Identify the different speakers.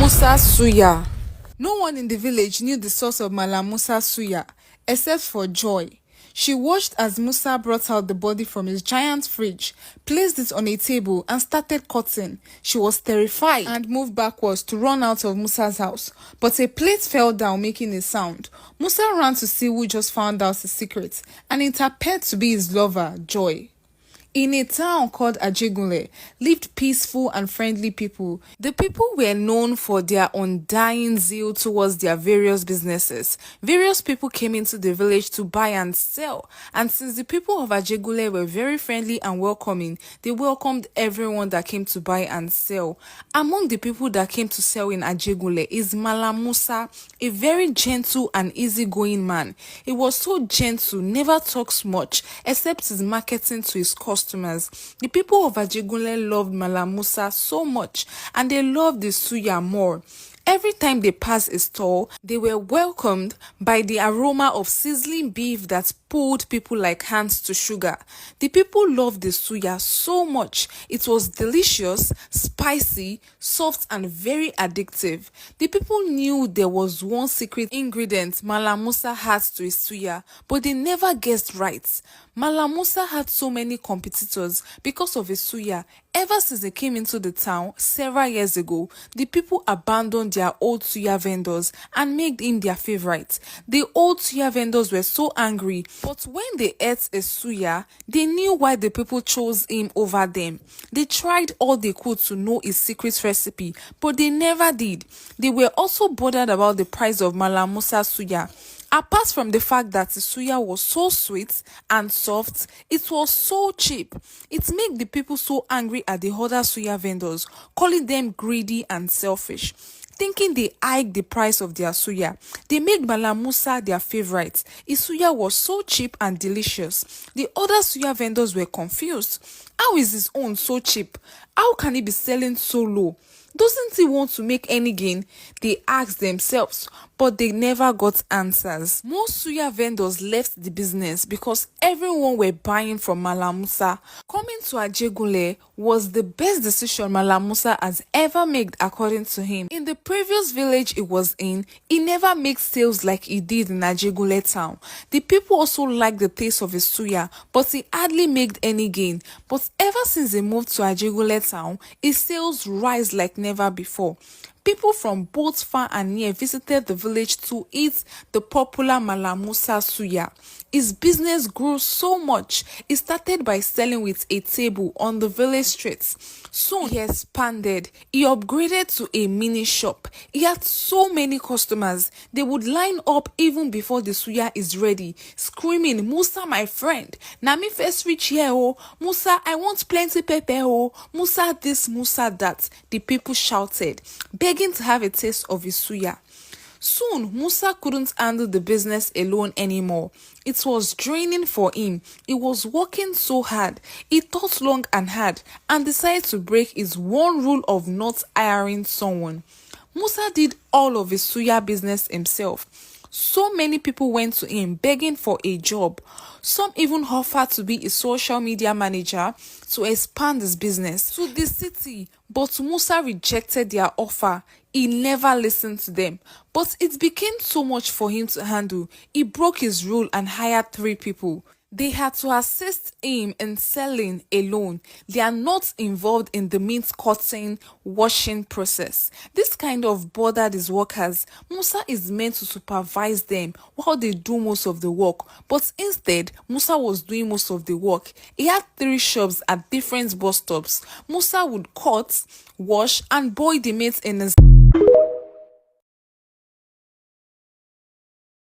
Speaker 1: Musa Suya. No one in the village knew the source of Malam Musa Suya except for Joy. She watched as Musa brought out the body from his giant fridge, placed it on a table and started cutting. She was terrified and moved backwards to run out of Musa's house, but a plate fell down making a sound. Musa ran to see who just found out his secret, and it appeared to be his lover, Joy. In a town called Ajegunle lived peaceful and friendly people. The people were known for their undying zeal towards their various businesses. Various people came into the village to buy and sell, and since the people of Ajegunle were very friendly and welcoming, they welcomed everyone that came to buy and sell. Among the people that came to sell in Ajegunle is Malam Musa, a very gentle and easygoing man. He was so gentle, never talks much, except his marketing to his customers. The people of Ajegunle loved Malam Musa so much, and they loved the suya more. Every time they passed a stall, they were welcomed by the aroma of sizzling beef that pulled people like hands to sugar. The people loved the suya so much. It was delicious, spicy, soft, and very addictive. The people knew there was one secret ingredient Malam Musa had to his suya, but they never guessed right. Malam Musa had so many competitors because of his suya. Ever since they came into the town several years ago, the people abandoned their old suya vendors and made him their favorite. The old suya vendors were so angry, but when they ate a suya, they knew why the people chose him over them. They tried all they could to know his secret recipe, but they never did. They were also bothered about the price of Malam Musa suya. Apart from the fact that the suya was so sweet and soft, it was so cheap. It made the people so angry at the other suya vendors, calling them greedy and selfish. Thinking they hiked the price of their suya, they made Malam Musa their favorite. His suya was so cheap and delicious. The other suya vendors were confused. How is his own so cheap? How can he be selling so low? Doesn't he want to make any gain? They asked themselves, but they never got answers. Most suya vendors left the business because everyone were buying from Malam Musa. Coming to Ajegunle was the best decision Malam Musa has ever made, according to him. In the previous village he was in, he never made sales like he did in Ajegunle town. The people also liked the taste of his suya, but he hardly made any gain. But ever since he moved to Ajegunle town, his sales rise like never before. People from both far and near visited the village to eat the popular Malam Musa suya. His business grew so much. He started by selling with a table on the village streets. Soon he expanded. He upgraded to a mini shop. He had so many customers. They would line up even before the suya is ready, screaming, "Musa, my friend, na me first reach here, oh. Musa, I want plenty pepper, oh. Musa this, Musa that." The people shouted, begging to have a taste of his suya. Soon, Musa couldn't handle the business alone anymore. It was draining for him. He was working so hard. He thought long and hard and decided to break his one rule of not hiring someone. Musa did all of his suya business himself. So many people went to him begging for a job. Some even offered to be a social media manager to expand his business to the city, but Musa rejected their offer. He never listened to them, but it became so much for him to handle. He broke his rule and hired 3 people. They had to assist him in selling alone. They are not involved in the meat cutting, washing process. This kind of bothered his workers. Musa is meant to supervise them while they do most of the work, but instead, Musa was doing most of the work. He had 3 shops at different bus stops. Musa would cut, wash, and boil the meat in his